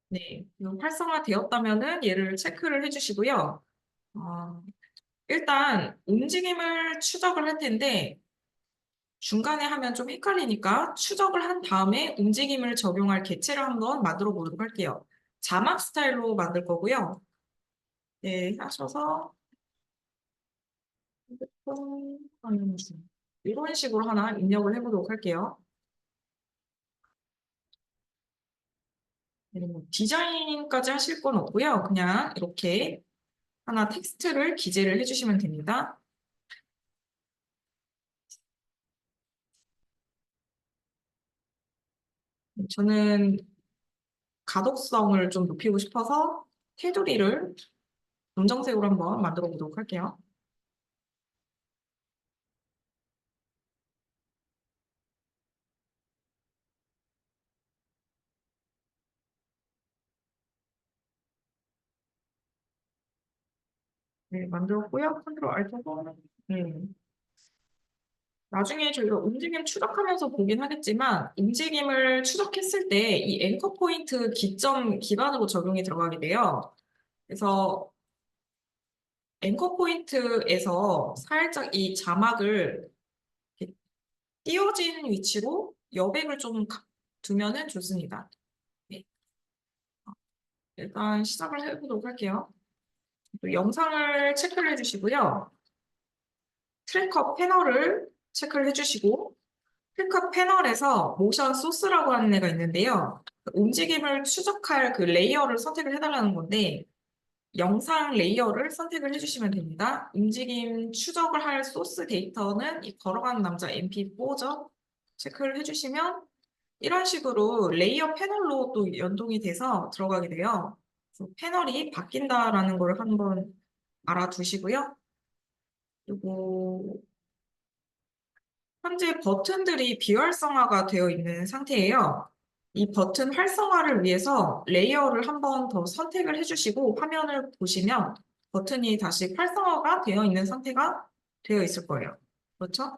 네, 활성화되었다면은 얘를 체크를 해주시고요. 어, 일단 움직임을 추적을 할 텐데 중간에 하면 좀 헷갈리니까 추적을 한 다음에 움직임을 적용할 개체를 한번 만들어 보도록 할게요. 자막 스타일로 만들 거고요. 네, 하셔서 핸드폰 하는 중. 이런 식으로 하나 입력을 해보도록 할게요. 네, 뭐 디자인까지 하실 건 없고요. 그냥 이렇게 하나 텍스트를 기재를 해주시면 됩니다. 저는 가독성을 좀 높이고 싶어서 테두리를 검정색으로 한번 만들어 보도록 할게요. 네, 만들었고요. 컨트롤 알트 호. 네. 나중에 저희가 움직임 추적하면서 보긴 하겠지만 움직임을 추적했을 때 이 앵커 포인트 기점 기반으로 적용이 들어가게 돼요. 그래서 앵커 포인트에서 살짝 이 자막을 이렇게 띄어진 위치로 여백을 좀 두면은 좋습니다. 네. 일단 시작을 해보도록 할게요. 또 영상을 체크를 해주시고요. 트래커 패널을 체크를 해주시고 트래커 패널에서 모션 소스라고 하는 애가 있는데요. 그 움직임을 추적할 그 레이어를 선택을 해달라는 건데 영상 레이어를 선택을 해주시면 됩니다. 움직임 추적을 할 소스 데이터는 이 걸어가는 남자 MP4죠. 체크를 해주시면 이런 식으로 레이어 패널로 또 연동이 돼서 들어가게 돼요. 그래서 패널이 바뀐다라는 걸 한번 알아두시고요. 그리고 현재 버튼들이 비활성화가 되어 있는 상태예요. 이 버튼 활성화를 위해서 레이어를 한번 더 선택을 해주시고 화면을 보시면 버튼이 다시 활성화가 되어 있는 상태가 되어 있을 거예요. 그렇죠?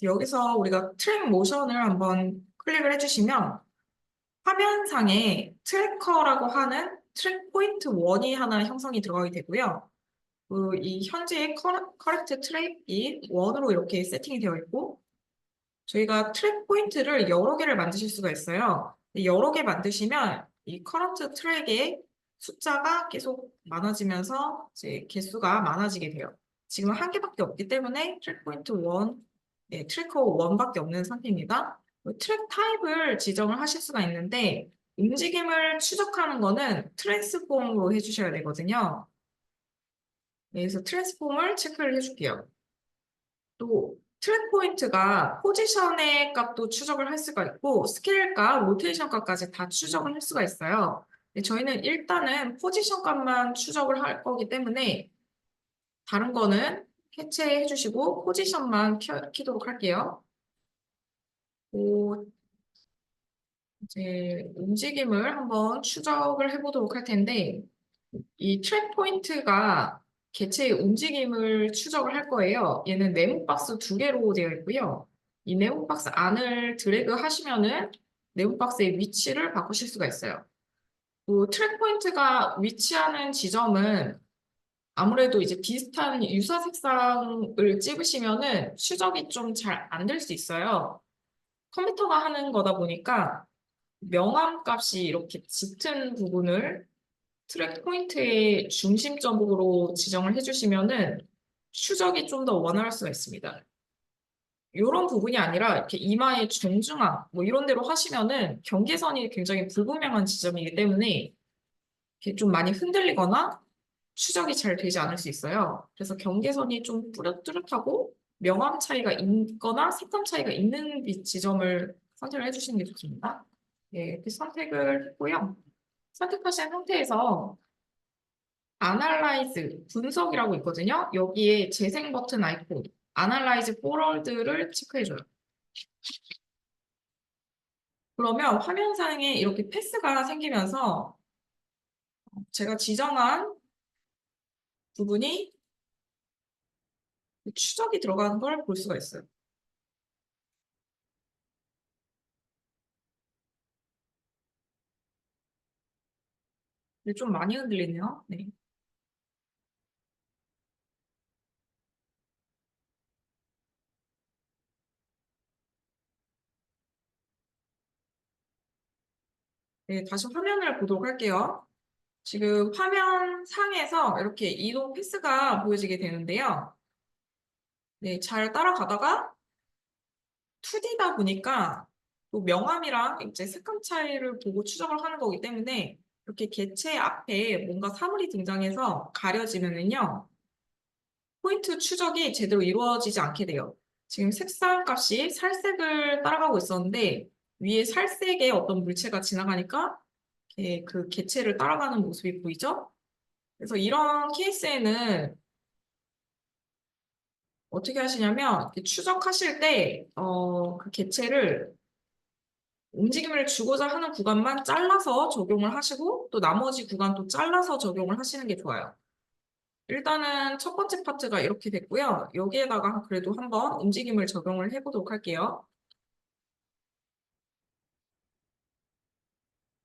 여기서 우리가 트랙 모션을 한번 클릭을 해주시면 화면상에 트래커라고 하는 트랙 포인트 1이 하나 형성이 들어가게 되고요. 이 현재의 커렉트 트랙이 1으로 이렇게 세팅이 되어 있고 저희가 트랙 포인트를 여러 개를 만드실 수가 있어요. 여러 개 만드시면 이 커런트 트랙의 숫자가 계속 많아지면서 이제 개수가 많아지게 돼요. 지금 한 개밖에 없기 때문에 트랙 포인트 1, 네, 트래커 1밖에 없는 상태입니다. 트랙 타입을 지정을 하실 수가 있는데 움직임을 추적하는 거는 트랜스폼으로 해주셔야 되거든요. 네, 그래서 트랜스폼을 체크를 해줄게요. 또 트랙 포인트가 포지션의 값도 추적을 할 수가 있고 스케일 값, 로테이션 값까지 다 추적을 할 수가 있어요. 근데 저희는 일단은 포지션 값만 추적을 할 거기 때문에 다른 거는 해체해 주시고 포지션만 키도록 할게요. 그 이제 움직임을 한번 추적을 해보도록 할 텐데 이 트랙 포인트가 개체의 움직임을 추적을 할 거예요. 얘는 네모 박스 두 개로 되어 있고요. 이 네모 박스 안을 드래그 하시면은 네모 박스의 위치를 바꾸실 수가 있어요. 그 트랙 포인트가 위치하는 지점은 아무래도 이제 비슷한 유사 색상을 찍으시면은 추적이 좀 잘 안 될 수 있어요. 컴퓨터가 하는 거다 보니까 명암 값이 이렇게 짙은 부분을 트랙 포인트의 중심점으로 지정을 해주시면은 추적이 좀 더 원활할 수가 있습니다. 이런 부분이 아니라 이렇게 이마의 정중앙 뭐 이런 데로 하시면은 경계선이 굉장히 불분명한 지점이기 때문에 이렇게 좀 많이 흔들리거나 추적이 잘 되지 않을 수 있어요. 그래서 경계선이 좀 뚜렷하고 명암 차이가 있거나 색감 차이가 있는 지점을 선택을 해주시는 게 좋습니다. 네, 이렇게 선택을 했고요. 선택하신 상태에서 아날라이즈, 분석이라고 있거든요. 여기에 재생 버튼 아이콘, 아날라이즈 포월드를 체크해줘요. 그러면 화면상에 이렇게 패스가 생기면서 제가 지정한 부분이 추적이 들어가는 걸 볼 수가 있어요. 근데 좀 많이 흔들리네요. 네. 네, 다시 화면을 보도록 할게요. 지금 화면 상에서 이렇게 이동 패스가 보여지게 되는데요. 네, 잘 따라가다가 2D다 보니까 또 명암이랑 이제 색감 차이를 보고 추적을 하는 거기 때문에 이렇게 개체 앞에 뭔가 사물이 등장해서 가려지면은요, 포인트 추적이 제대로 이루어지지 않게 돼요. 지금 색상 값이 살색을 따라가고 있었는데 위에 살색에 어떤 물체가 지나가니까 그 개체를 따라가는 모습이 보이죠? 그래서 이런 케이스에는 어떻게 하시냐면 이렇게 추적하실 때 그 개체를 움직임을 주고자 하는 구간만 잘라서 적용을 하시고 또 나머지 구간 또 잘라서 적용을 하시는 게 좋아요. 일단은 첫 번째 파트가 이렇게 됐고요. 여기에다가 그래도 한번 움직임을 적용을 해보도록 할게요.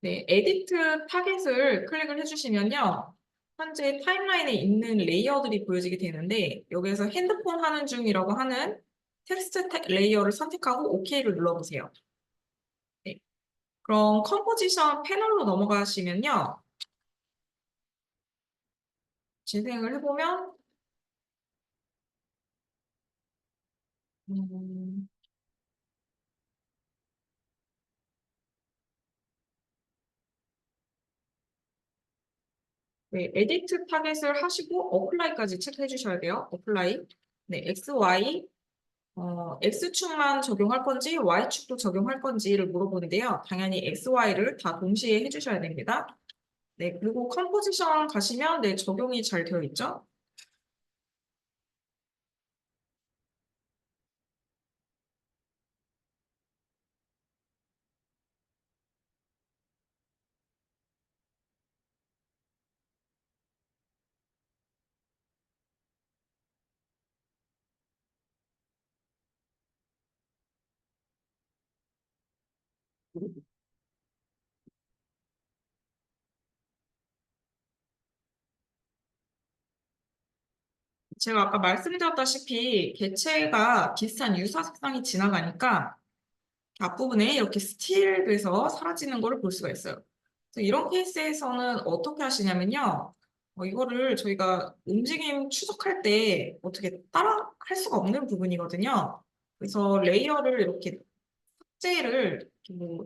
네, 에디트 타겟을 클릭을 해주시면요. 현재 타임라인에 있는 레이어들이 보여지게 되는데 여기에서 핸드폰 하는 중이라고 하는 텍스트 레이어를 선택하고 OK를 눌러보세요. 네, 그럼 컴포지션 패널로 넘어가시면요. 재생을 해보면 음, 네, 에디트 타겟을 하시고 어플라이까지 체크해 주셔야 돼요. 어플라이. 네, X, Y, X축만 적용할 건지 Y축도 적용할 건지를 물어보는데요. 당연히 X, Y를 다 동시에 해주셔야 됩니다. 네, 그리고 컴포지션 가시면 네, 적용이 잘 되어 있죠. 제가 아까 말씀드렸다시피 개체가 비슷한 유사 색상이 지나가니까 앞부분에 이렇게 스틸돼서 사라지는 것을 볼 수가 있어요. 그래서 이런 케이스에서는 어떻게 하시냐면요. 이거를 저희가 움직임 추적할 때 어떻게 따라 할 수가 없는 부분이거든요. 그래서 레이어를 이렇게 삭제를 이렇게 뭐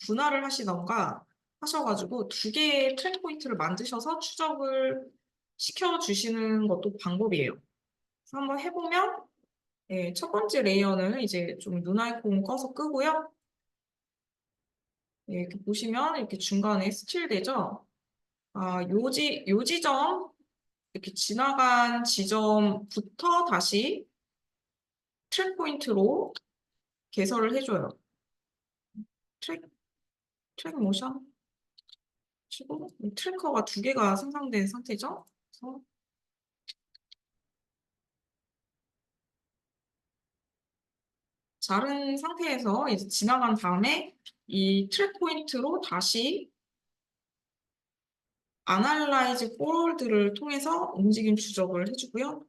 분할을 하시던가 하셔가지고 두 개의 트랙 포인트를 만드셔서 추적을 시켜주시는 것도 방법이에요. 그래서 한번 해보면 첫 번째 레이어는 이제 좀 눈 아이콘 꺼서 끄고요. 이렇게 보시면 이렇게 중간에 스틸되죠? 요 지점, 이렇게 지나간 지점부터 다시 트랙 포인트로 개설을 해줘요. 트랙, 트랙 모션 치고, 이 트래커가 두 개가 생성된 상태죠? 그래서 자른 상태에서 이제 지나간 다음에 이 트랙 포인트로 다시 아날라이즈 폴드를 통해서 움직임 추적을 해주고요.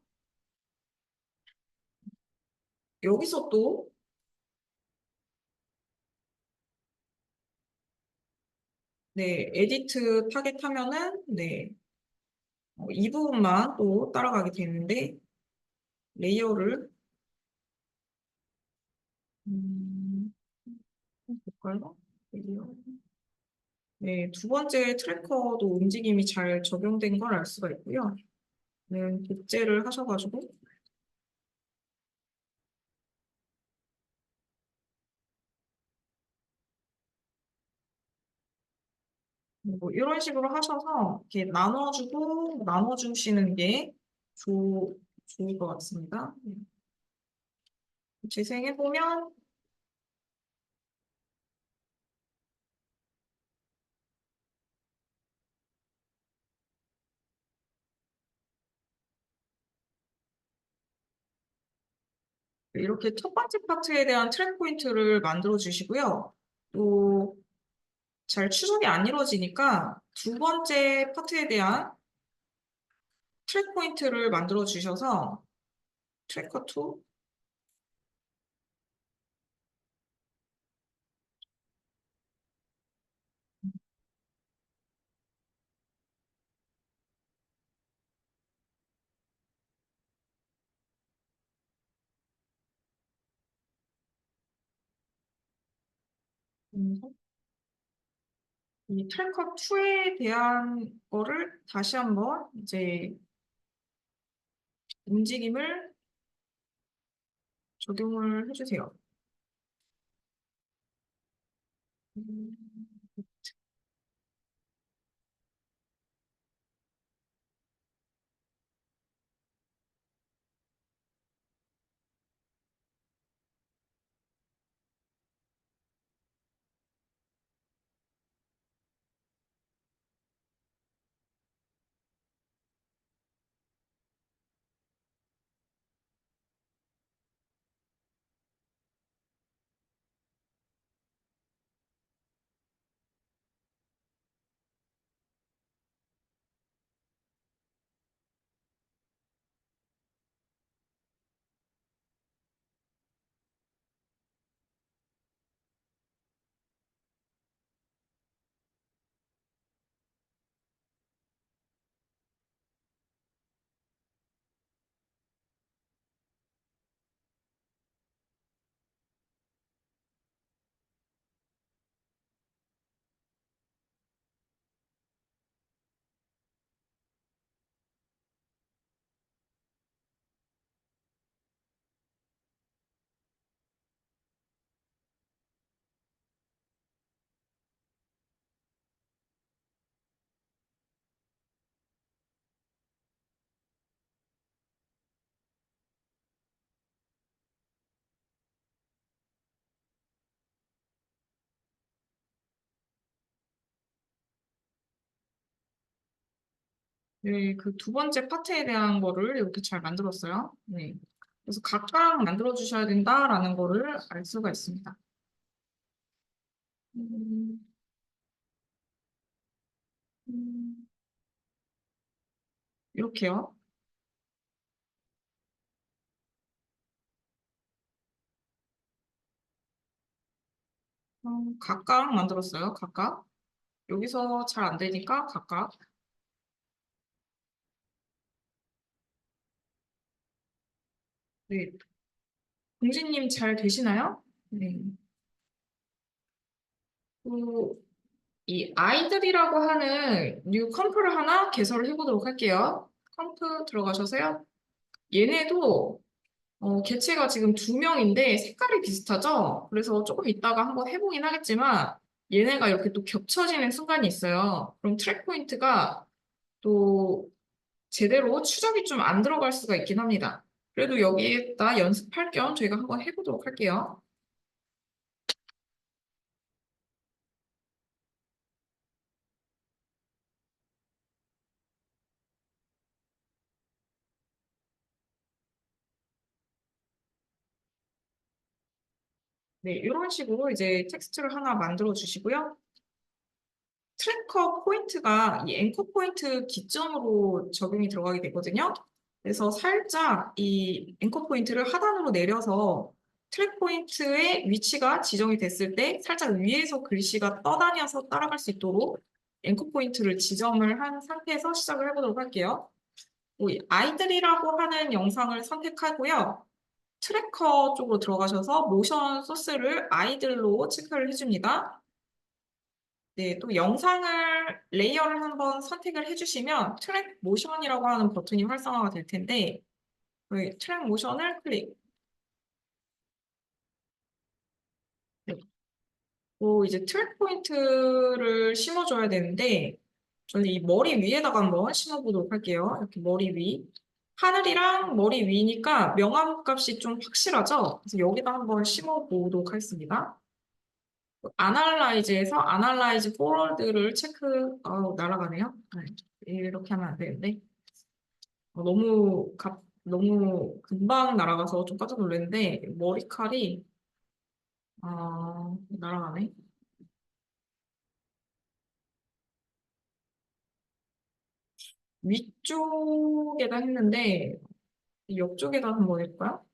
여기서 또 네, 에디트 타겟 하면은 네, 이 부분만 또 따라가게 되는데 레이어를 음, 볼까요? 레이어. 네, 두 번째 트래커도 움직임이 잘 적용된 걸 알 수가 있고요. 네, 복제를 하셔가지고 뭐 이런 식으로 하셔서 이렇게 나눠주고 나눠주시는 게 좋을 것 같습니다. 네. 재생해보면 이렇게 첫 번째 파트에 대한 트랙 포인트를 만들어 주시고요. 또 잘 추적이 안 이루어지니까 두 번째 파트에 대한 트랙 포인트를 만들어 주셔서 트래커 2 이 트래커 2에 대한 거를 다시 한번 이제 움직임을 적용을 해주세요. 음, 네, 그 두 번째 파트에 대한 거를 이렇게 잘 만들었어요. 네. 그래서 각각 만들어 주셔야 된다라는 거를 알 수가 있습니다. 음, 음, 이렇게요. 각각 만들었어요. 각각. 여기서 잘 안 되니까 각각. 네. 공지님 잘 되시나요? 네. 그, 이 아이들이라고 하는 뉴 컴프를 하나 개설을 해보도록 할게요. 컴프 들어가셔서요. 얘네도 개체가 지금 두 명인데 색깔이 비슷하죠? 그래서 조금 이따가 한번 해보긴 하겠지만 얘네가 이렇게 또 겹쳐지는 순간이 있어요. 그럼 트랙 포인트가 또 제대로 추적이 좀 안 들어갈 수가 있긴 합니다. 그래도 여기에다 연습할 겸 저희가 한번 해보도록 할게요. 네, 이런 식으로 이제 텍스트를 하나 만들어 주시고요. 트래커 포인트가 이 앵커 포인트 기점으로 적용이 들어가게 되거든요. 그래서 살짝 이 앵커 포인트를 하단으로 내려서 트랙 포인트의 위치가 지정이 됐을 때 살짝 위에서 글씨가 떠다녀서 따라갈 수 있도록 앵커 포인트를 지정을 한 상태에서 시작을 해보도록 할게요. 이 아이들이라고 하는 영상을 선택하고요. 트래커 쪽으로 들어가셔서 모션 소스를 아이들로 체크를 해줍니다. 네, 또 영상을 레이어를 한번 선택을 해주시면 트랙 모션이라고 하는 버튼이 활성화가 될 텐데 그 트랙 모션을 클릭. 네. 또 이제 트랙 포인트를 심어줘야 되는데 저는 이 머리 위에다가 한번 심어보도록 할게요. 이렇게 머리 위. 하늘이랑 머리 위니까 명암 값이 좀 확실하죠? 그래서 여기다 한번 심어보도록 하겠습니다. 아날라이즈에서 아날라이즈 포워드를 체크, 날아가네요. 네, 이렇게 하면 안 되는데. 너무 금방 날아가서 좀 깜짝 놀랐는데, 머리칼이, 날아가네. 위쪽에다 했는데 옆쪽에다 한번 해볼까요?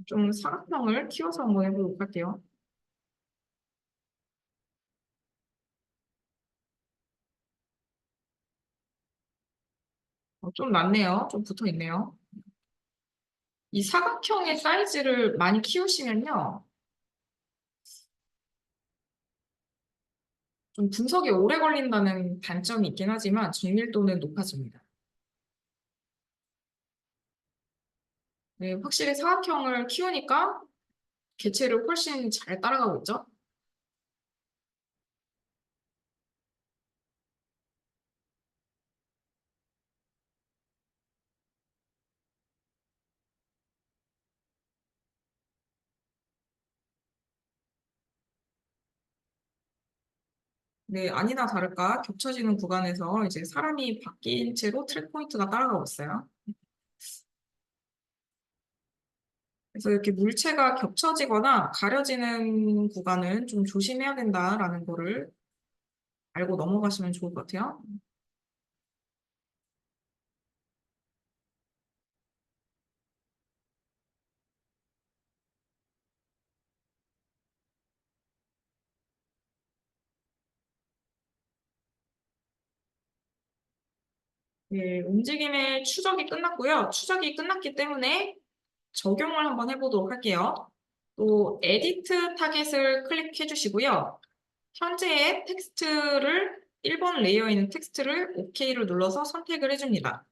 좀 사각형을 키워서 한번 해보도록 할게요. 좀 낫네요. 좀 붙어 있네요. 이 사각형의 사이즈를 많이 키우시면요. 좀 분석이 오래 걸린다는 단점이 있긴 하지만 정밀도는 높아집니다. 네, 확실히 사각형을 키우니까 개체를 훨씬 잘 따라가고 있죠. 네, 아니나 다를까 겹쳐지는 구간에서 이제 사람이 바뀐 채로 트랙 포인트가 따라가고 있어요. 그래서 이렇게 물체가 겹쳐지거나 가려지는 구간은 좀 조심해야 된다라는 거를 알고 넘어가시면 좋을 것 같아요. 네, 움직임의 추적이 끝났고요. 추적이 끝났기 때문에 적용을 한번 해보도록 할게요. 또 에디트 타겟을 클릭해 주시고요. 현재의 텍스트를 1번 레이어에 있는 텍스트를 OK를 눌러서 선택을 해줍니다.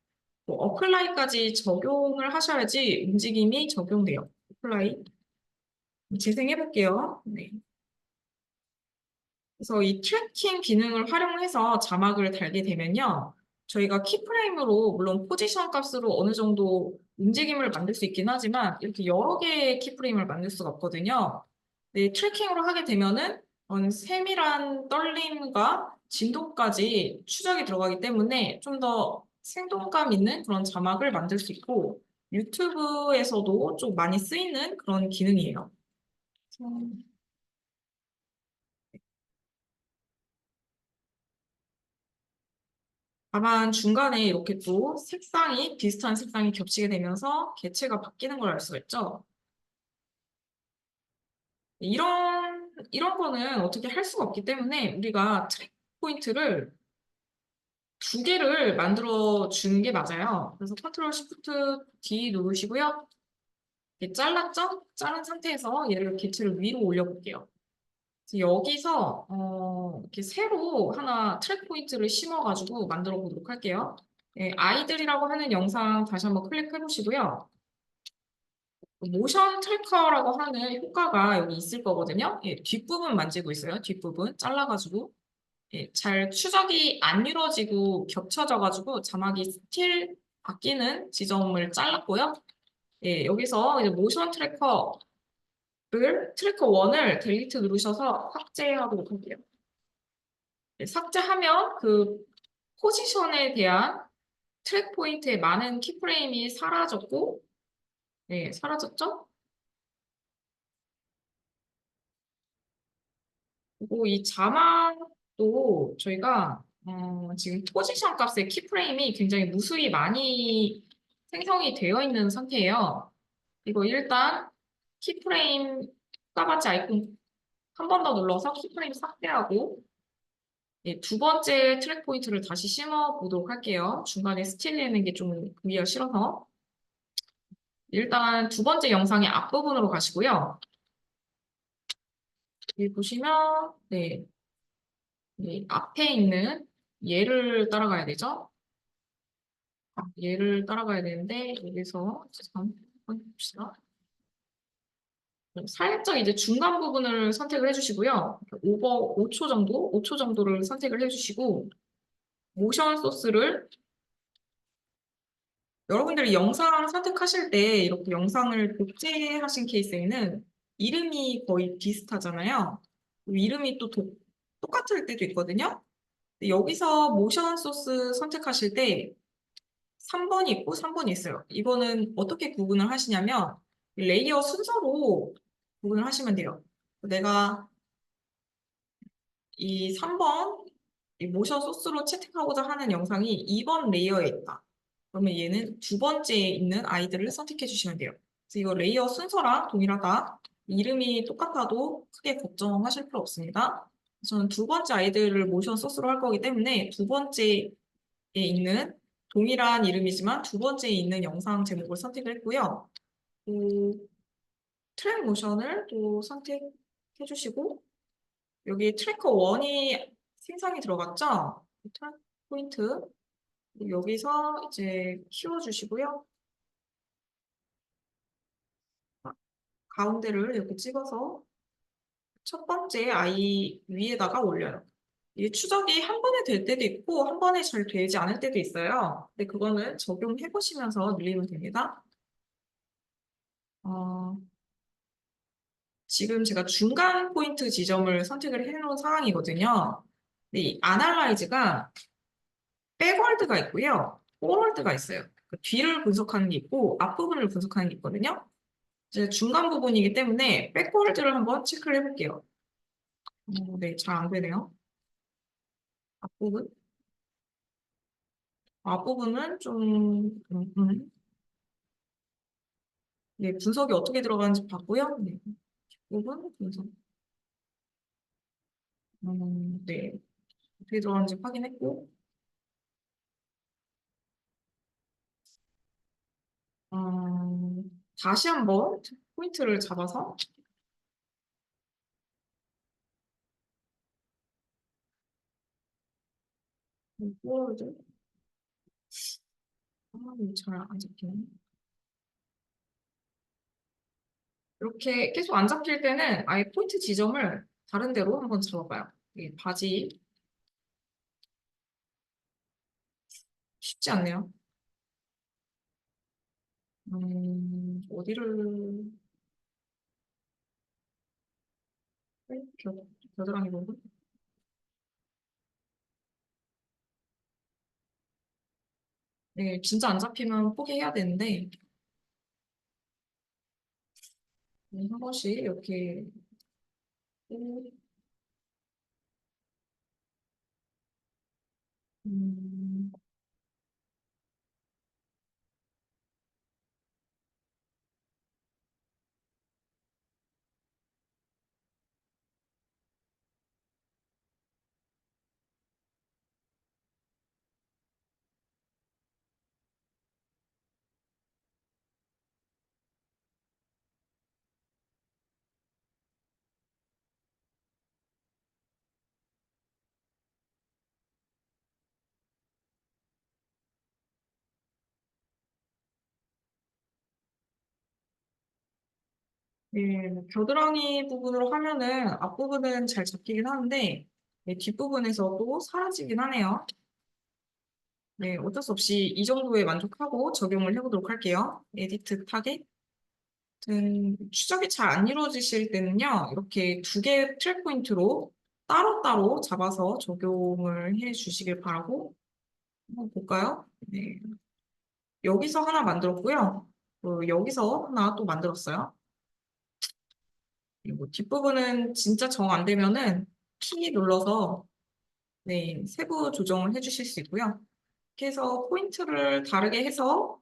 뭐 어플라이까지 적용을 하셔야지 움직임이 적용돼요. 어플라이 재생해 볼게요. 네. 그래서 이 트래킹 기능을 활용해서 자막을 달게 되면요. 저희가 키프레임으로 물론 포지션 값으로 어느 정도 움직임을 만들 수 있긴 하지만 이렇게 여러 개의 키프레임을 만들 수가 없거든요. 네, 트래킹으로 하게 되면은 세밀한 떨림과 진도까지 추적이 들어가기 때문에 좀 더 생동감 있는 그런 자막을 만들 수 있고 유튜브에서도 좀 많이 쓰이는 그런 기능이에요. 음. 다만 중간에 이렇게 또 색상이 비슷한 색상이 겹치게 되면서 개체가 바뀌는 걸 알 수가 있죠. 이런 거는 어떻게 할 수가 없기 때문에 우리가 트랙 포인트를 두 개를 만들어 주는 게 맞아요. 그래서 컨트롤 시프트 D 누르시고요. 이렇게 잘랐죠? 자른 상태에서 얘를 개체를 위로 올려볼게요. 그래서 여기서 이렇게 새로 하나 트랙 포인트를 심어가지고 만들어 보도록 할게요. 네, 아이들이라고 하는 영상 다시 한번 클릭해 보시고요. 모션 트래커라고 하는 효과가 여기 있을 거거든요. 예, 뒷부분 만지고 있어요. 뒷부분 잘라가지고. 예, 잘 추적이 안 이루어지고 겹쳐져가지고 자막이 스틸 바뀌는 지점을 잘랐고요. 예, 여기서 이제 모션 트래커 1을 델리트 누르셔서 삭제하도록 할게요. 예, 삭제하면 그 포지션에 대한 트랙 포인트의 많은 키프레임이 사라졌고, 네, 사라졌죠? 그리고 이 자막도 저희가 지금 포지션 값의 키프레임이 굉장히 무수히 많이 생성이 되어 있는 상태예요. 이거 일단 키프레임 까바치 아이콘 한 번 더 눌러서 키프레임 삭제하고 예, 두 번째 트랙 포인트를 다시 심어 보도록 할게요. 중간에 스틸 내는 게 좀 보기가 싫어서 일단 두 번째 영상의 앞부분으로 가시고요. 여기 보시면 네, 네, 앞에 있는 얘를 따라가야 되죠. 얘를 따라가야 되는데 여기서 잠깐 봅시다. 살짝 이제 중간 부분을 선택을 해주시고요. 오버 5초 정도, 5초 정도를 선택을 해주시고 모션 소스를 여러분들이 영상 선택하실 때 이렇게 영상을 복제하신 케이스에는 이름이 거의 비슷하잖아요. 이름이 또 똑같을 때도 있거든요. 근데 여기서 모션 소스 선택하실 때 3번이 있고 3번이 있어요. 이거는 어떻게 구분을 하시냐면 레이어 순서로 구분을 하시면 돼요. 내가 이 3번 이 모션 소스로 채택하고자 하는 영상이 2번 레이어에 있다. 그러면 얘는 두 번째에 있는 아이들을 선택해 주시면 돼요. 그래서 이거 레이어 순서랑 동일하다. 이름이 똑같아도 크게 걱정하실 필요 없습니다. 저는 두 번째 아이들을 모션 소스로 할 거기 때문에 두 번째에 있는 동일한 이름이지만 두 번째에 있는 영상 제목을 선택을 했고요. 트랙 모션을 또 선택해 주시고 여기 트래커 1이 생성이 들어갔죠? 트랙 포인트 여기서 이제 키워주시고요. 가운데를 이렇게 찍어서 첫 번째 아이 위에다가 올려요. 이게 추적이 한 번에 될 때도 있고 한 번에 잘 되지 않을 때도 있어요. 근데 그거는 적용해 보시면서 늘리면 됩니다. 어, 지금 제가 중간 포인트 지점을 선택을 해놓은 상황이거든요. 근데 이 아날라이즈가 백월드가 있고요. 포월드가 있어요. 그 뒤를 분석하는 게 있고 앞부분을 분석하는 게 있거든요. 이제 중간 부분이기 때문에 백월드를 한번 체크를 해볼게요. 네, 잘 안 되네요. 앞부분. 앞부분은 좀 네, 분석이 어떻게 들어가는지 봤고요. 네, 부분 분석. 네, 어떻게 들어가는지 확인했고, 다시 한번 포인트를 잡아서 포워드. 잘안 잡히네. 이렇게 계속 안 잡힐 때는 아예 포인트 지점을 다른 데로 한번 잡아봐요. 이 바지 쉽지 않네요. 어디를 겨, 겨드랑이 부분? 네, 진짜 안 잡히면 포기해야 되는데 한 번씩 이렇게 음, 네, 뭐 겨드랑이 부분으로 하면은 앞부분은 잘 잡히긴 하는데 네, 뒷부분에서도 사라지긴 하네요. 네, 어쩔 수 없이 이 정도에 만족하고 적용을 해보도록 할게요. 에디트 타겟. 추적이 잘 안 이루어지실 때는요, 이렇게 두 개 트랙 포인트로 따로따로 잡아서 적용을 해 주시길 바라고, 한번 볼까요? 네. 여기서 하나 만들었고요. 여기서 하나 또 만들었어요. 그리고 뒷부분은 진짜 정 안 되면은 키 눌러서 네, 세부 조정을 해 주실 수 있고요. 이렇게 해서 포인트를 다르게 해서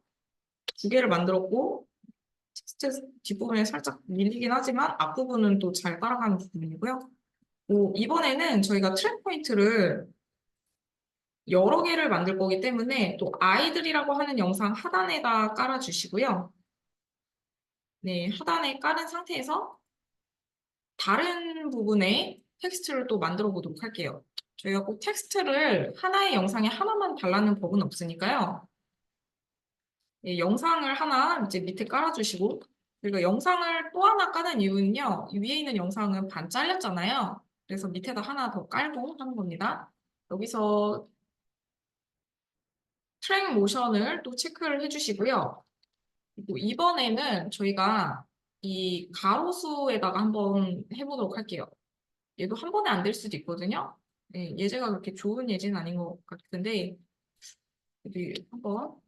두 개를 만들었고, 텍스트 뒷부분에 살짝 밀리긴 하지만 앞부분은 또 잘 따라가는 부분이고요. 이번에는 저희가 트랙 포인트를 여러 개를 만들 거기 때문에 또 아이들이라고 하는 영상 하단에다 깔아주시고요. 네, 하단에 깔은 상태에서 다른 부분에 텍스트를 또 만들어 보도록 할게요. 저희가 꼭 텍스트를 하나의 영상에 하나만 달라는 법은 없으니까요. 네, 영상을 하나 이제 밑에 깔아주시고 그리고 영상을 또 하나 까는 이유는요. 위에 있는 영상은 반 잘렸잖아요. 그래서 밑에다 하나 더 깔고 하는 겁니다. 여기서 트랙 모션을 또 체크를 해주시고요. 그리고 이번에는 저희가 이 가로수에다가 한번 해보도록 할게요. 얘도 한 번에 안 될 수도 있거든요. 네, 예제가 그렇게 좋은 예제는 아닌 것 같은데, 우리 한번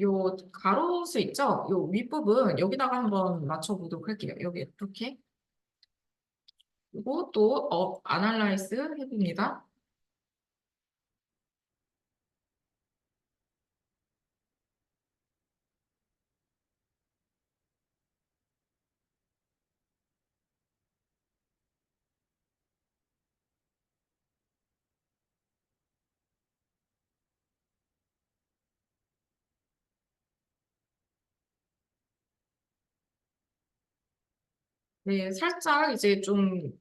요 가로수 있죠? 요 윗부분 여기다가 한번 맞춰보도록 할게요. 여기 이렇게. 그리고 또 아날라이즈 해봅니다. 네, 살짝 이제 좀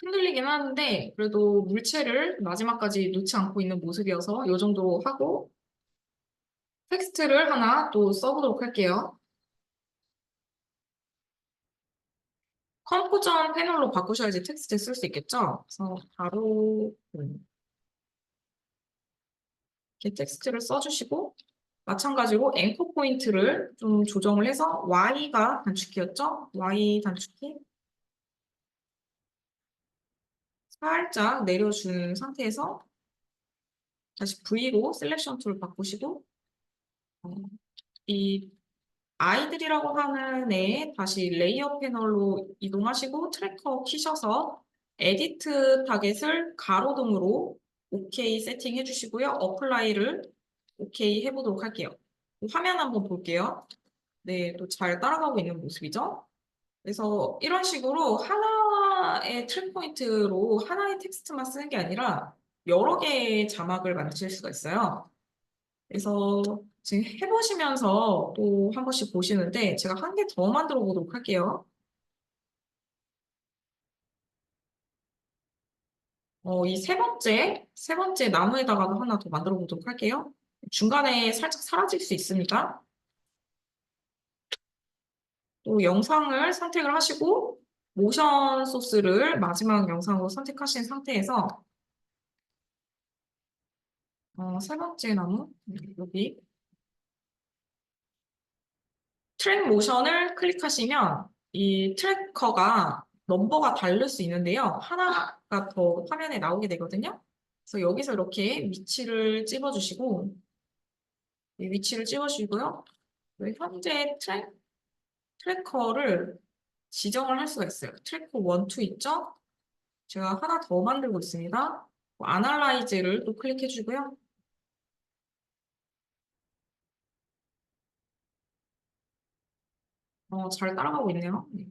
흔들리긴 하는데 그래도 물체를 마지막까지 놓지 않고 있는 모습이어서 이 정도 하고 텍스트를 하나 또 써보도록 할게요. 컴포전 패널로 바꾸셔야지 텍스트 쓸 수 있겠죠? 그래서 바로 이렇게 텍스트를 써주시고 마찬가지로 앵커 포인트를 좀 조정을 해서 Y가 단축키였죠? Y 단축키 살짝 내려준 상태에서 다시 V로 셀렉션 툴 바꾸시고 어, 이 아이들이라고 하는 애에 다시 레이어 패널로 이동하시고 트래커 키셔서 에디트 타겟을 가로등으로 OK 세팅해 주시고요. 어플라이를 OK 해보도록 할게요. 화면 한번 볼게요. 네, 또 잘 따라가고 있는 모습이죠? 그래서 이런 식으로 하나의 트랙 포인트로 하나의 텍스트만 쓰는 게 아니라 여러 개의 자막을 만드실 수가 있어요. 그래서 지금 해보시면서 또 한 번씩 보시는데 제가 한 개 더 만들어 보도록 할게요. 이 세 번째 나무에다가도 하나 더 만들어 보도록 할게요. 중간에 살짝 사라질 수 있으니까 또 영상을 선택을 하시고 모션 소스를 마지막 영상으로 선택하신 상태에서 세 번째 나무 여기 트랙 모션을 클릭하시면 이 트래커가 넘버가 다를 수 있는데요. 하나가 더 화면에 나오게 되거든요. 그래서 여기서 이렇게 위치를 찝어주시고 이 위치를 찝어주시고요. 현재 트래커를 지정을 할 수가 있어요. 트래커 1, 2 있죠? 제가 하나 더 만들고 있습니다. 아날라이즈를 또 클릭해 주고요. 잘 따라가고 있네요. 네.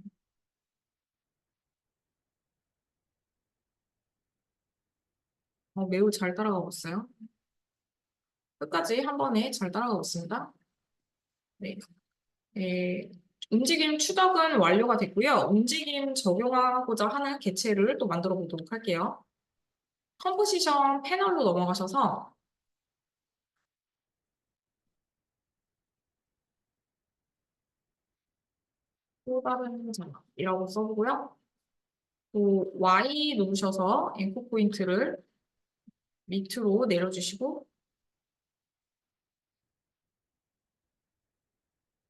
매우 잘 따라가고 있어요. 끝까지 한 번에 잘 따라가고 있습니다. 네. 네. 움직임 추적은 완료가 됐고요. 움직임 적용하고자 하는 개체를 또 만들어 보도록 할게요. 컴포지션 패널로 넘어가셔서 또 다른 자막이라고 써보고요. 또 Y 누르셔서 앵커 포인트를 밑으로 내려주시고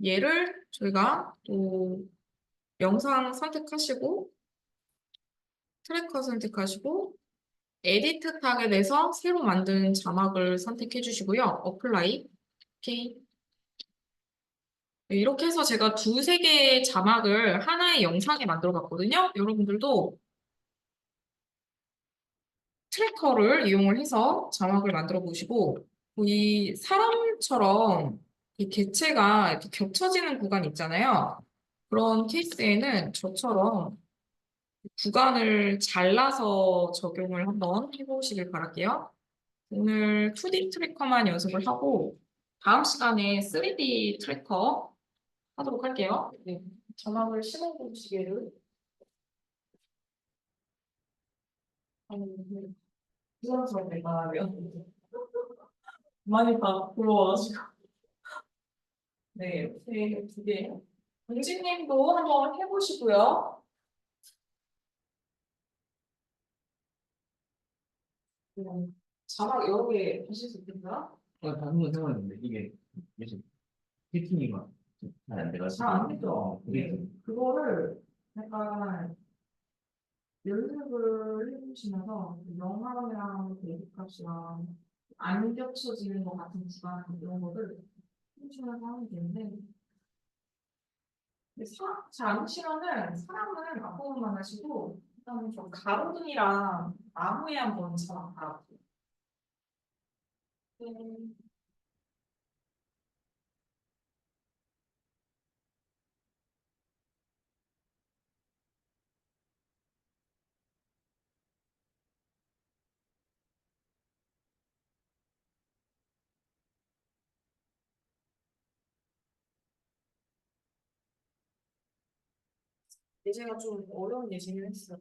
얘를 저희가 또 영상 선택하시고 트래커 선택하시고 에디트 타겟에서 새로 만든 자막을 선택해 주시고요. 어플라이, 오케이. 네, 이렇게 해서 제가 두세 개의 자막을 하나의 영상에 만들어 봤거든요. 여러분들도 트래커를 이용을 해서 자막을 만들어 보시고 이 사람처럼 이 개체가 이렇게 겹쳐지는 구간 있잖아요. 그런 케이스에는 저처럼 구간을 잘라서 적용을 한번 해보시길 바랄게요. 오늘 2D 트래커만 연습을 하고 다음 시간에 3D 트래커 하도록 할게요. 네. 자막을 심어보시기를 부담스러워 내가 하면 많이 다 부러워가지고 네, 이렇게 두 개. 은지님도 한번 해보시고요. 자막 여러 개 하실 수 있겠나? 다른 건 상관없는데 이게 요즘 피팅이 잘안 돼가지고 잘 안 되죠? 그게 네. 그거를 약간 연습을 해보시면서 영화랑 대비값이랑 안 겹쳐지는 것 같은 구간 이런 거를 표시해서 하면 되는데 잘안 보시면은 사람은 앞부분만 하시고 그다음에 좀 가로등이랑 나무에 한번 잘 달아보세요. 네. 예제가 좀 어려운 예제긴 했어요.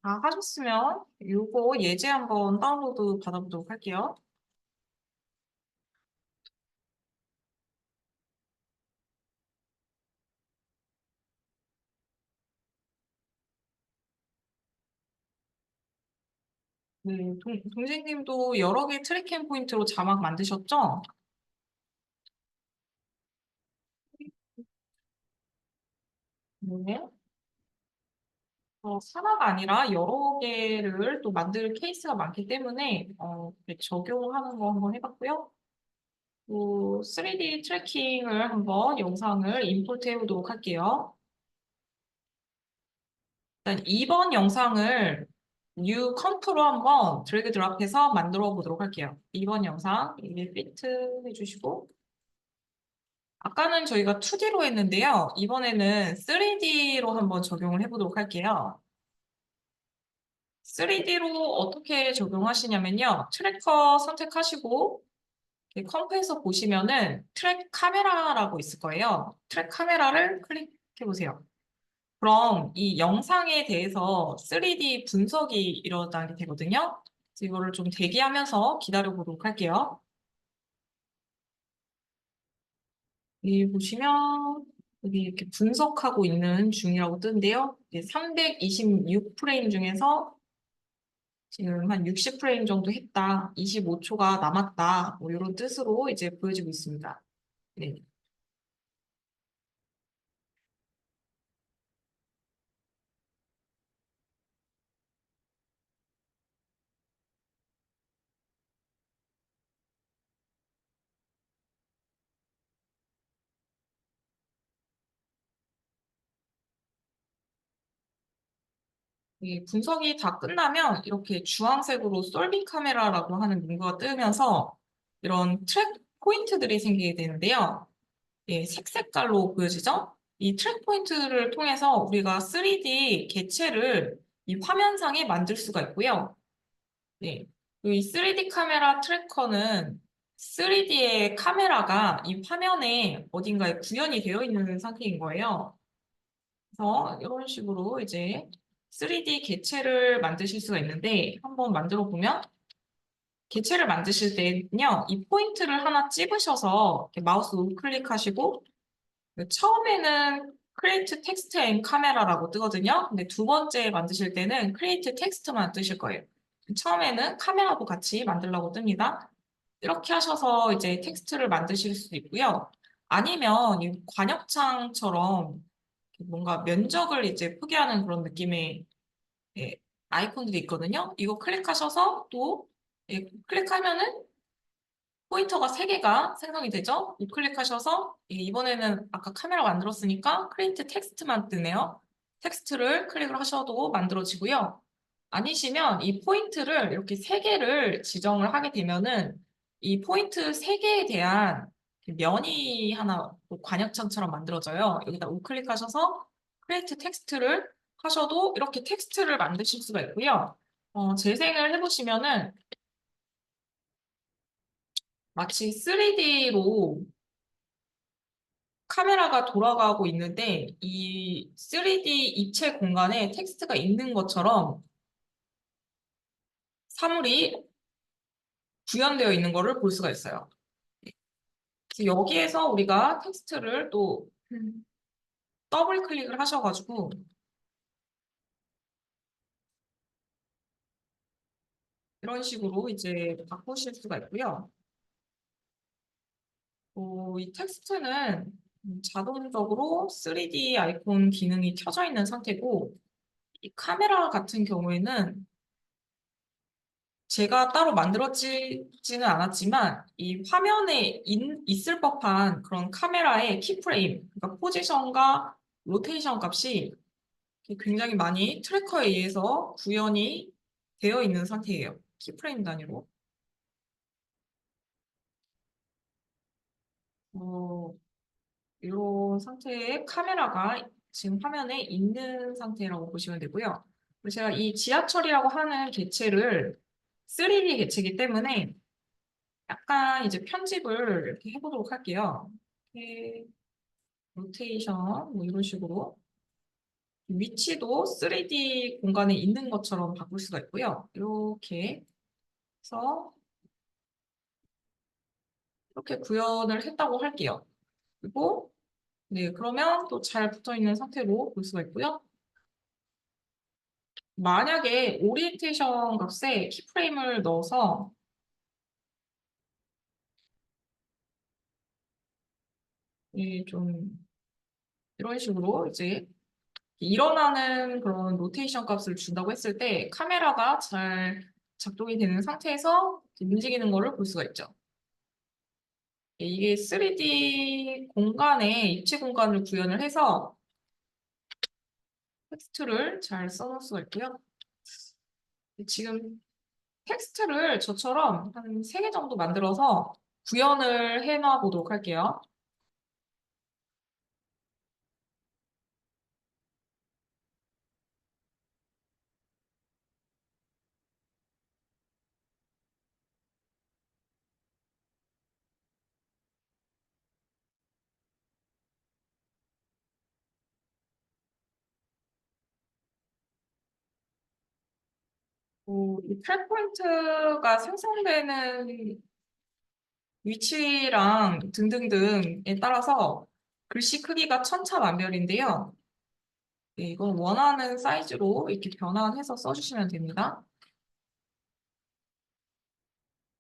다 하셨으면 요거 예제 한번 다운로드 받아보도록 할게요. 네, 동생님도 여러 개 트래킹 포인트로 자막 만드셨죠? 네. 하나가 아니라 여러 개를 또 만들 케이스가 많기 때문에 이렇게 적용하는 거 한번 해봤고요. 또 3D 트래킹을 한번 영상을 임포트 해보도록 할게요. 일단 2번 영상을 New 컴프로 한번 드래그 드랍해서 만들어 보도록 할게요. 2번 영상 이게 피트 해주시고 아까는 저희가 2D로 했는데요. 이번에는 3D로 한번 적용을 해보도록 할게요. 3D로 어떻게 적용하시냐면요. 트래커 선택하시고 컴프에서 보시면은 트랙 카메라라고 있을 거예요. 트랙 카메라를 클릭해 보세요. 그럼 이 영상에 대해서 3D 분석이 일어나게 되거든요. 그래서 이거를 좀 대기하면서 기다려 보도록 할게요. 여기 보시면 여기 이렇게 분석하고 있는 중이라고 뜨는데요. 326프레임 중에서 지금 한 60프레임 정도 했다. 25초가 남았다. 뭐 이런 뜻으로 이제 보여지고 있습니다. 네. 이 분석이 다 끝나면 이렇게 주황색으로 솔빙 카메라라고 하는 문구가 뜨면서 이런 트랙 포인트들이 생기게 되는데요. 예, 색깔로 보여지죠? 이 트랙 포인트를 통해서 우리가 3D 개체를 이 화면상에 만들 수가 있고요. 네. 이 3D 카메라 트래커는 3D의 카메라가 이 화면에 어딘가에 구현이 되어 있는 상태인 거예요. 그래서 이런 식으로 이제 3D 개체를 만드실 수가 있는데 한번 만들어 보면 개체를 만드실 때는요, 이 포인트를 하나 찝으셔서 이렇게 마우스 우클릭하시고 처음에는 create text and camera라고 뜨거든요. 근데 두 번째 만드실 때는 create text만 뜨실 거예요. 처음에는 카메라도 같이 만들라고 뜹니다. 이렇게 하셔서 이제 텍스트를 만드실 수도 있고요. 아니면 이 관역창처럼 뭔가 면적을 이제 표기하는 그런 느낌의 예, 아이콘들이 있거든요. 이거 클릭하셔서 또 클릭하면은 포인터가 3개가 생성이 되죠? 우클릭하셔서 이번에는 아까 카메라 만들었으니까 크리에이트 텍스트만 뜨네요. 텍스트를 클릭을 하셔도 만들어지고요. 아니시면 이 포인트를 이렇게 3개를 지정을 하게 되면은 이 포인트 3개에 대한 면이 하나 관역창처럼 만들어져요. 여기다 우클릭하셔서 크리에이트 텍스트를 하셔도 이렇게 텍스트를 만드실 수가 있고요. 재생을 해보시면은 마치 3D로 카메라가 돌아가고 있는데 이 3D 입체 공간에 텍스트가 있는 것처럼 사물이 구현되어 있는 것을 볼 수가 있어요. 그래서 여기에서 우리가 텍스트를 또 더블 클릭을 하셔가지고 이런 식으로 이제 바꾸실 수가 있고요. 이 텍스트는 자동적으로 3D 아이콘 기능이 켜져 있는 상태고 이 카메라 같은 경우에는 제가 따로 만들어지지는 않았지만 이 화면에 있을 법한 그런 카메라의 키프레임, 그러니까 포지션과 로테이션 값이 굉장히 많이 트래커에 의해서 구현이 되어 있는 상태예요. 키프레임 단위로. 어, 이런 상태의 카메라가 지금 화면에 있는 상태라고 보시면 되고요. 그리고 제가 이 지하철이라고 하는 개체를 3D 개체이기 때문에 약간 이제 편집을 이렇게 해보도록 할게요. 이렇게 로테이션 뭐 이런 식으로 위치도 3D 공간에 있는 것처럼 바꿀 수가 있고요. 이렇게 해서 이렇게 구현을 했다고 할게요. 그리고 네, 그러면 또 잘 붙어 있는 상태로 볼 수가 있고요. 만약에 오리엔테이션 값에 키프레임을 넣어서 좀 이런 식으로 이제 일어나는 그런 로테이션 값을 준다고 했을 때 카메라가 잘 작동이 되는 상태에서 움직이는 거를 볼 수가 있죠. 이게 3D 공간에 입체 공간을 구현을 해서 텍스트를 잘 써놓을 수가 있고요. 지금 텍스트를 저처럼 한 3개 정도 만들어서 구현을 해놔 보도록 할게요. 이 트랙 포인트가 생성되는 위치랑 등등등에 따라서 글씨 크기가 천차만별인데요. 네, 이건 원하는 사이즈로 이렇게 변환해서 써주시면 됩니다.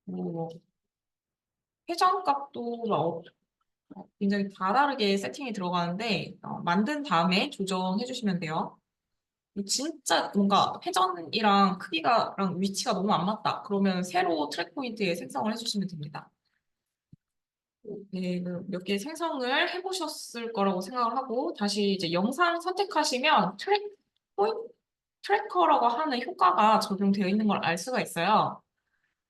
뭐, 회전값도 굉장히 다르게 세팅이 들어가는데, 만든 다음에 조정해 주시면 돼요. 진짜 뭔가 회전이랑 크기가랑 위치가 너무 안 맞다. 그러면 새로 트랙 포인트에 생성을 해주시면 됩니다. 네, 몇 개 생성을 해보셨을 거라고 생각을 하고, 다시 이제 영상 선택하시면 포인트, 트래커라고 하는 효과가 적용되어 있는 걸 알 수가 있어요.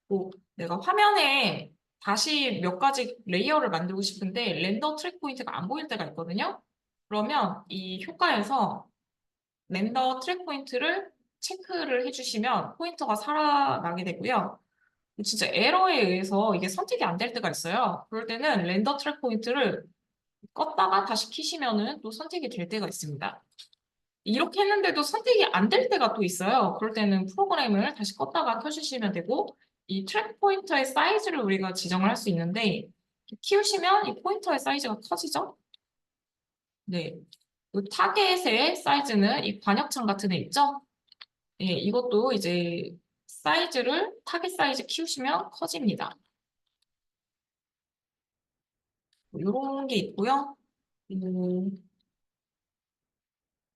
또 내가 화면에 다시 몇 가지 레이어를 만들고 싶은데 렌더 트랙 포인트가 안 보일 때가 있거든요. 그러면 이 효과에서 렌더 트랙 포인트를 체크를 해주시면 포인터가 살아나게 되고요. 진짜 에러에 의해서 이게 선택이 안 될 때가 있어요. 그럴 때는 렌더 트랙 포인트를 껐다가 다시 키시면은 또 선택이 될 때가 있습니다. 이렇게 했는데도 선택이 안 될 때가 또 있어요. 그럴 때는 프로그램을 다시 껐다가 켜주시면 되고, 이 트랙 포인터의 사이즈를 우리가 지정을 할 수 있는데, 키우시면 이 포인터의 사이즈가 커지죠? 네. 이 타겟의 사이즈는 이 관역창 같은 애 있죠? 예, 이것도 이제 사이즈를 타겟 사이즈 키우시면 커집니다. 이런 게 있고요.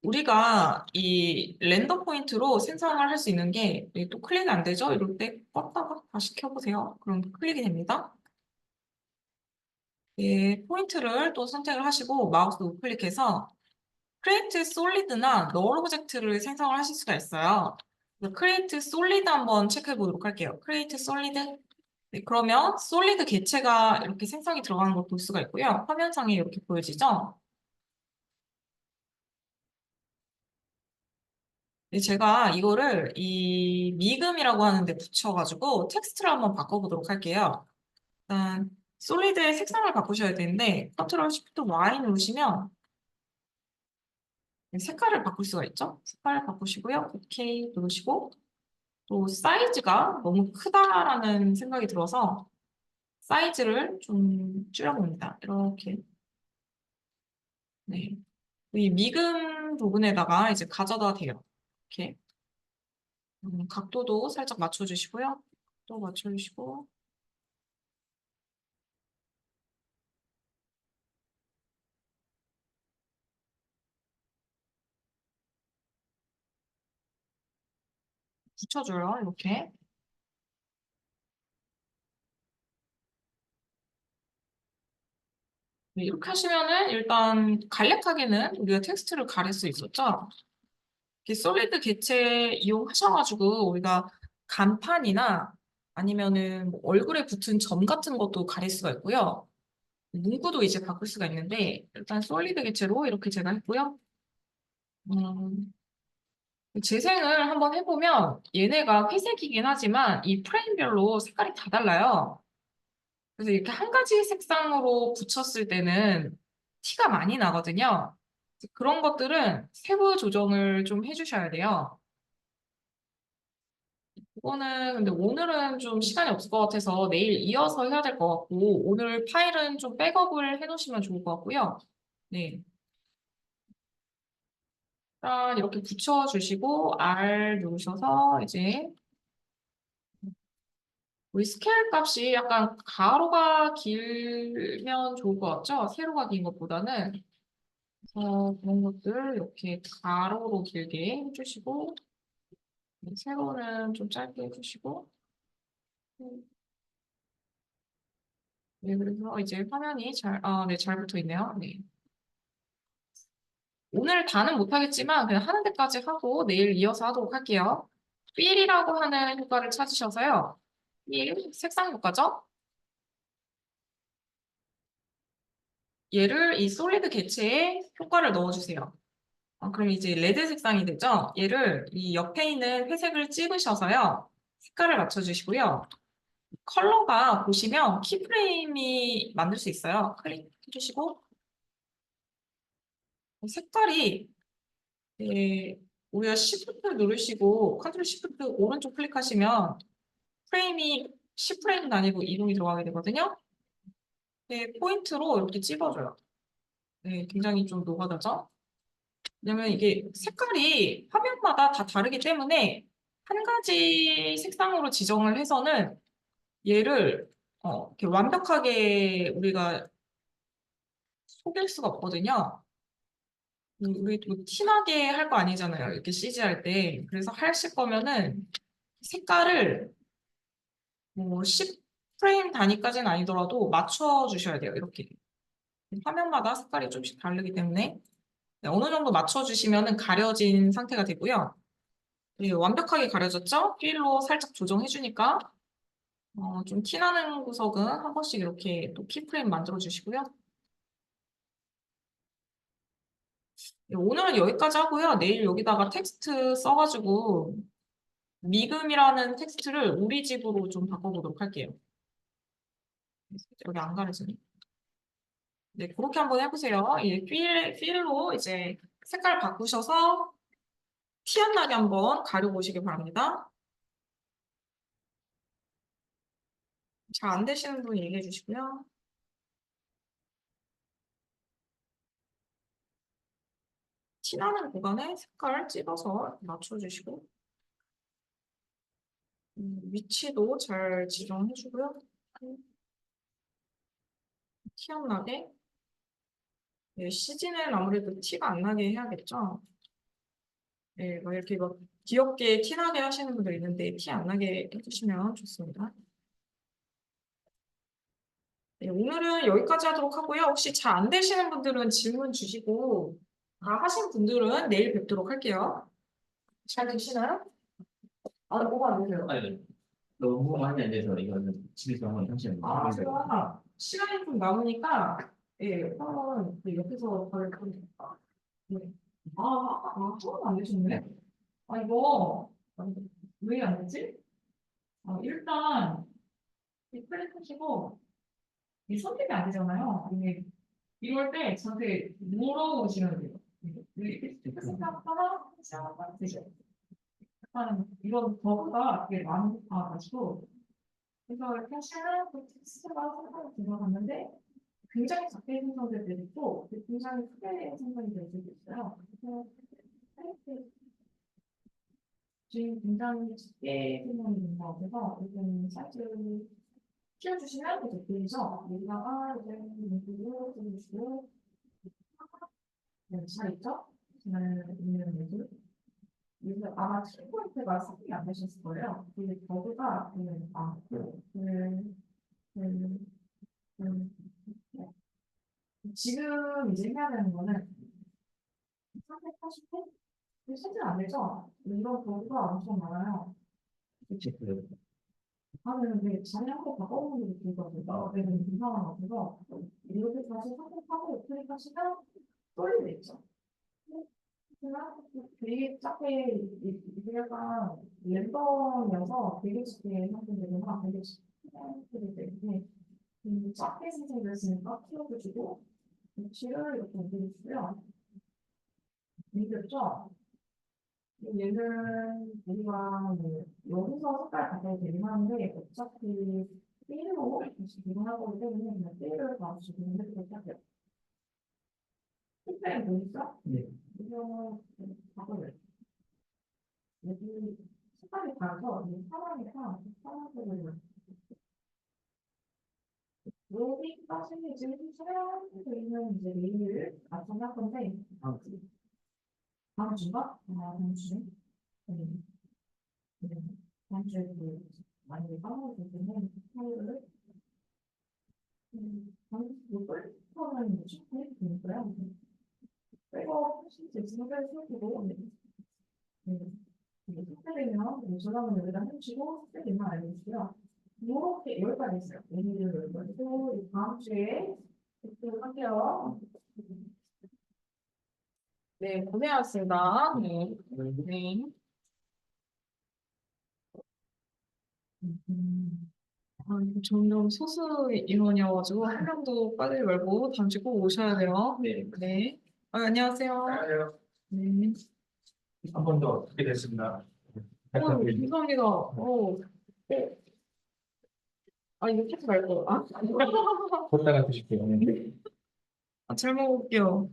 우리가 이 렌더 포인트로 생성을 할 수 있는 게 또 클릭이 안 되죠? 이럴 때 껐다가 다시 켜보세요. 그럼 클릭이 됩니다. 예, 포인트를 또 선택을 하시고 마우스 우클릭해서 크리에이트 솔리드나 널 오브젝트를 생성을 하실 수가 있어요. 크리에이트 솔리드 한번 체크해 보도록 할게요. 크리에이트 솔리드. 네, 그러면 솔리드 개체가 이렇게 생성이 들어가는 걸 볼 수가 있고요. 화면상에 이렇게 보여지죠? 네, 제가 이거를 이 미금이라고 하는데 붙여가지고 텍스트를 한번 바꿔보도록 할게요. 일단 솔리드의 색상을 바꾸셔야 되는데 컨트롤 쉬프트 Y 누르시면 색깔을 바꿀 수가 있죠. 색깔을 바꾸시고요. OK 누르시고 또 사이즈가 너무 크다라는 생각이 들어서 사이즈를 좀 줄여봅니다. 이렇게. 네. 이 미금 부분에다가 이제 가져다 대요. 이렇게. 각도도 살짝 맞춰주시고요. 또 맞춰주시고 붙여줘요. 이렇게. 네, 이렇게 하시면은 일단 간략하게는 우리가 텍스트를 가릴 수 있었죠. 이렇게 솔리드 개체 이용하셔가지고 우리가 간판이나 아니면은 뭐 얼굴에 붙은 점 같은 것도 가릴 수가 있고요. 문구도 이제 바꿀 수가 있는데 일단 솔리드 개체로 이렇게 제가 했고요. 음, 재생을 한번 해보면 얘네가 회색이긴 하지만 이 프레임별로 색깔이 다 달라요. 그래서 이렇게 한 가지 색상으로 붙였을 때는 티가 많이 나거든요. 그런 것들은 세부 조정을 좀 해주셔야 돼요. 이거는 근데 오늘은 좀 시간이 없을 것 같아서 내일 이어서 해야 될 것 같고 오늘 파일은 좀 백업을 해놓으시면 좋을 것 같고요. 네. 일단 이렇게 붙여주시고 R 누르셔서 이제 우리 스케일 값이 약간 가로가 길면 좋을 것 같죠? 세로가 긴 것보다는. 그래서 그런 것들 이렇게 가로로 길게 해주시고 세로는 좀 짧게 해주시고 네, 그래서 이제 화면이 네, 잘 붙어 있네요. 네. 오늘 다는 못하겠지만 그냥 하는 데까지 하고 내일 이어서 하도록 할게요. 필이라고 하는 효과를 찾으셔서요. 필, 색상 효과죠? 얘를 이 솔리드 개체에 효과를 넣어주세요. 그럼 이제 레드 색상이 되죠? 얘를 이 옆에 있는 회색을 찍으셔서요. 색깔을 맞춰주시고요. 컬러가 보시면 키프레임이 만들 수 있어요. 클릭해주시고 색깔이 우리가 Shift 누르시고 컨트롤 Shift 오른쪽 클릭하시면 프레임이 10프레임도 아니고 이동이 들어가게 되거든요. 네, 포인트로 이렇게 찍어줘요. 네, 굉장히 좀 노가다죠? 왜냐면 이게 색깔이 화면마다 다 다르기 때문에 한 가지 색상으로 지정을 해서는 얘를 이렇게 완벽하게 우리가 속일 수가 없거든요. 우리 또 티나게 할 거 아니잖아요. 이렇게 CG 할 때. 그래서 하실 거면은 색깔을 뭐 10프레임 단위까지는 아니더라도 맞춰 주셔야 돼요. 이렇게. 화면마다 색깔이 좀씩 다르기 때문에 네, 어느 정도 맞춰 주시면은 가려진 상태가 되고요. 그리고 완벽하게 가려졌죠? 필로 살짝 조정해 주니까 좀 티나는 구석은 한 번씩 이렇게 또 키프레임 만들어 주시고요. 네, 오늘은 여기까지 하고요. 내일 여기다가 텍스트 써가지고 미금이라는 텍스트를 우리 집으로 좀 바꿔보도록 할게요. 여기 안 가려지네. 네, 그렇게 한번 해보세요. 이 필로 이제 색깔 바꾸셔서 티 안 나게 한번 가려보시기 바랍니다. 잘 안 되시는 분 얘기해 주시고요. 티 나는 구간에 색깔 찍어서 맞춰주시고 위치도 잘 지정해 주고요. 티 안 나게. 네, CG는 아무래도 티가 안 나게 해야겠죠. 네, 막 이렇게 막 귀엽게 티 나게 하시는 분들 있는데 티 안 나게 해주시면 좋습니다. 네, 오늘은 여기까지 하도록 하고요. 혹시 잘 안 되시는 분들은 질문 주시고 다 하신 분들은 내일 뵙도록 할게요. 잘 되시나요? 아, 뭐가 안 되세요? 아니, 너무 많이 안 돼서 이거는 집에서 한번 다시 아, 한번 해보세요. 제가 시간이 좀 남으니까 예, 한번 그 옆에서 봐야 되니까. 네. 하나도 안 되셨네. 아, 이거 왜 안 되지? 일단 이 플랫 하시고 이 선택이 안 되잖아요. 이게 이럴 때 저한테 물어보시면 돼요. 이렇게 생각하나 생각하나 되죠. 약간 이런 버그가 되게 많아가지고 그래서 이렇게 하시면 그 텍스트가 상당히 들어갔는데 굉장히 작게 생성될 때도 있고 굉장히 크게 생성이 될 때도 있어요. 그래서 사이트 지금 굉장히 작게 생성이 된 것 같아서 일단 사이트를 키워주시면 이제 보이죠? 여기다가 이제 문구를 써주시고 네, 잘 있죠? 잘 있는 문구. 그래서 아마 키포인트가 세팅이 안 되셨을 거예요. 그 버그가 많고 그, 그, 네. 지금 이제 해야 되는 거는 380회? 세팅 안 되죠? 이런 버그가 엄청 많아요. 체크. 하면 근데 자리 한번 바꿔보는 게 좋을 것 같아요. 내는 이상한 것 같아서 이렇게 다시 선택하고 클릭하시면 쏠리게 있죠. 그냥 되게 작게 이게 약간 랜덤이어서 되게 쉽게 선택되거나 되게 쉽게 선택이 되는데 작게 선택됐으니까 키워주시고 위치를 이렇게 옮겨주시고요. 이겼죠? 얘는 우리가 뭐 여기서 색깔 바꿔도 되긴 하는데 어차피 띠로 다시 구분할 거기 때문에 그냥 띠를 다시 구분해도 될게요. 색깔이 보이죠? 네. 이거 바꿔요. 여기 색깔이 다르죠? 이 파란이랑 파란색을 여기까지 이제 촬영되어 있는 이제 메일을 완성할 건데 다음 주인가? 다음 주에 네. 네. 다음 주에 그 많이 까먹을 때문에 파일을 뭐 폴더는 충분히 되니까요. 백업 하실 때 지금까지 생각해보고 숙제되면 전화번호 여기다 해주시고 숙제되면 알려주세요. 이렇게 여기까지 있어요. 메뉴를 열고 다음 주에 뵙도록 할게요. 네, 고생하셨습니다. 네. 네. 이거 점점 소수 인원이어가지고 한 명도 빠지지 말고 다음 주에 꼭 오셔야 돼요. 네. 네. 안녕하세요. 안녕하세요. 네. 한 번 더 듣게 됐습니다. 감사합니다. 아, 이거 하지 말고. 아, 걷다가 드실게요. 아, 잘 먹을게요.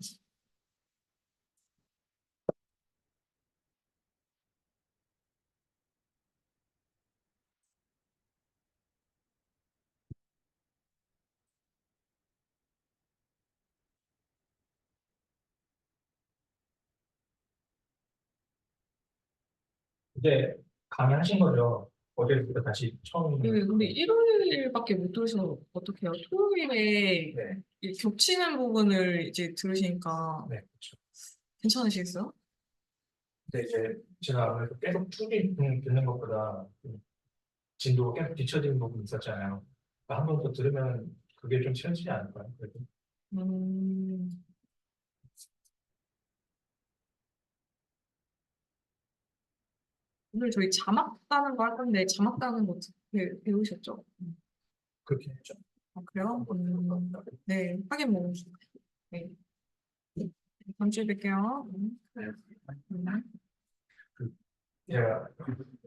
이제 강의하신 거죠? 어제부터 다시 처음. 네, 근데 일요일밖에 못 들으셔서 어떡해요? 토요일에 네, 이 겹치는 부분을 이제 들으시니까 네, 그렇죠. 괜찮으시겠어요? 근데 이제 제가 아무래도 계속 듣는 것보다 진도가 계속 뒤처지는 부분이 있었잖아요. 그러니까 한 번 더 들으면 그게 좀 치워지지 않을까요? 그래도. 음, 오늘 저희 자막 따는 거 할 건데 자막 따는 거 배우셨죠? 그렇게 했죠. 아, 그래요? 네, 하긴 뭐. 네, 다음 주에 뵐게요. 네. 음. 그 제가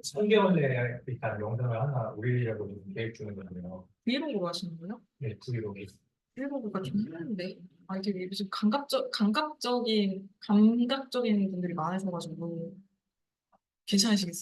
3개월에 일단 영상을 하나 올리려고 지금 계획 중이거든요. 브이로그로 하시는 거예요? 네, 브이로그. 브이로그가 좀 힘든데. 아, 되게 요즘 감각적인 분들이 많으셔가지고 괜찮으시겠어요?